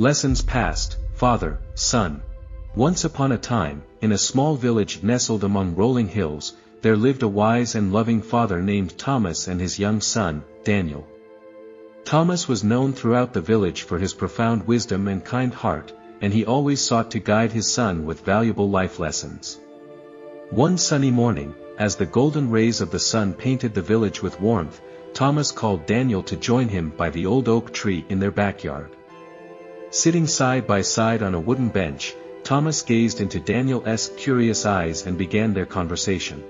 Lessons past, father, son. Once upon a time, in a small village nestled among rolling hills, there lived a wise and loving father named Thomas and his young son, Daniel. Thomas was known throughout the village for his profound wisdom and kind heart, and he always sought to guide his son with valuable life lessons. One sunny morning, as the golden rays of the sun painted the village with warmth, Thomas called Daniel to join him by the old oak tree in their backyard. Sitting side by side on a wooden bench, Thomas gazed into Daniel's curious eyes and began their conversation.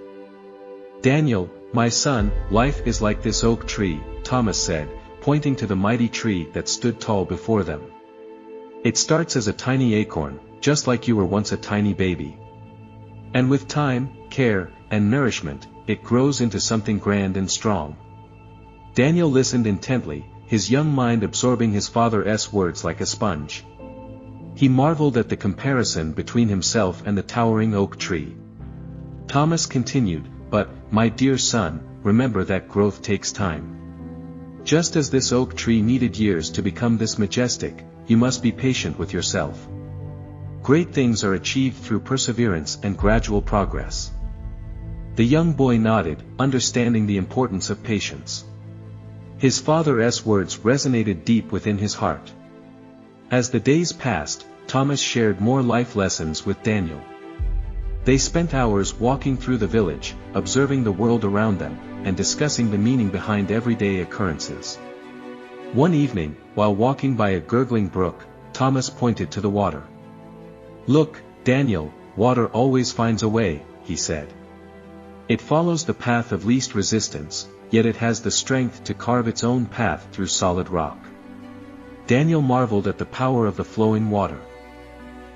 "Daniel, my son, life is like this oak tree," Thomas said, pointing to the mighty tree that stood tall before them. "It starts as a tiny acorn, just like you were once a tiny baby. And with time, care, and nourishment, it grows into something grand and strong." Daniel listened intently, his young mind absorbing his father's words like a sponge. He marveled at the comparison between himself and the towering oak tree. Thomas continued, "But, my dear son, remember that growth takes time. Just as this oak tree needed years to become this majestic, you must be patient with yourself. Great things are achieved through perseverance and gradual progress." The young boy nodded, understanding the importance of patience. His father's words resonated deep within his heart. As the days passed, Thomas shared more life lessons with Daniel. They spent hours walking through the village, observing the world around them, and discussing the meaning behind everyday occurrences. One evening, while walking by a gurgling brook, Thomas pointed to the water. "Look, Daniel, water always finds a way," he said. "It follows the path of least resistance, yet it has the strength to carve its own path through solid rock." Daniel marveled at the power of the flowing water.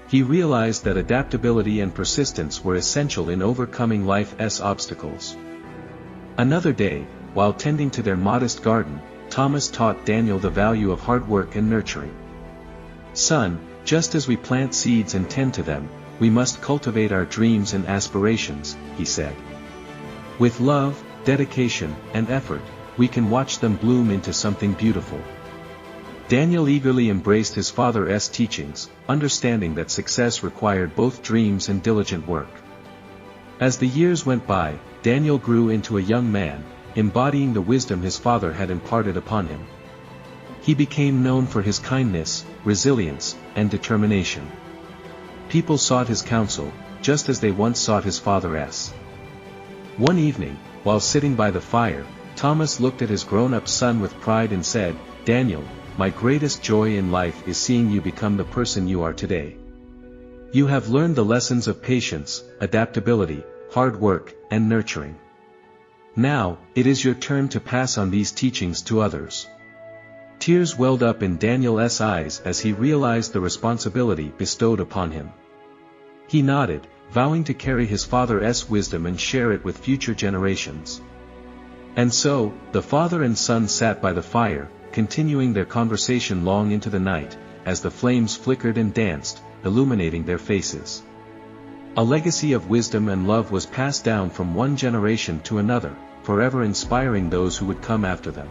He realized that adaptability and persistence were essential in overcoming life's obstacles. Another day, while tending to their modest garden, Thomas taught Daniel the value of hard work and nurturing. "Son, just as we plant seeds and tend to them, we must cultivate our dreams and aspirations," he said. "With love, dedication, and effort, we can watch them bloom into something beautiful." Daniel eagerly embraced his father's teachings, understanding that success required both dreams and diligent work. As the years went by, Daniel grew into a young man, embodying the wisdom his father had imparted upon him. He became known for his kindness, resilience, and determination. People sought his counsel, just as they once sought his father's. One evening, while sitting by the fire, Thomas looked at his grown-up son with pride and said, "Daniel, my greatest joy in life is seeing you become the person you are today. You have learned the lessons of patience, adaptability, hard work, and nurturing. Now, it is your turn to pass on these teachings to others." Tears welled up in Daniel's eyes as he realized the responsibility bestowed upon him. He nodded, vowing to carry his father's wisdom and share it with future generations. And so, the father and son sat by the fire, continuing their conversation long into the night, as the flames flickered and danced, illuminating their faces. A legacy of wisdom and love was passed down from one generation to another, forever inspiring those who would come after them.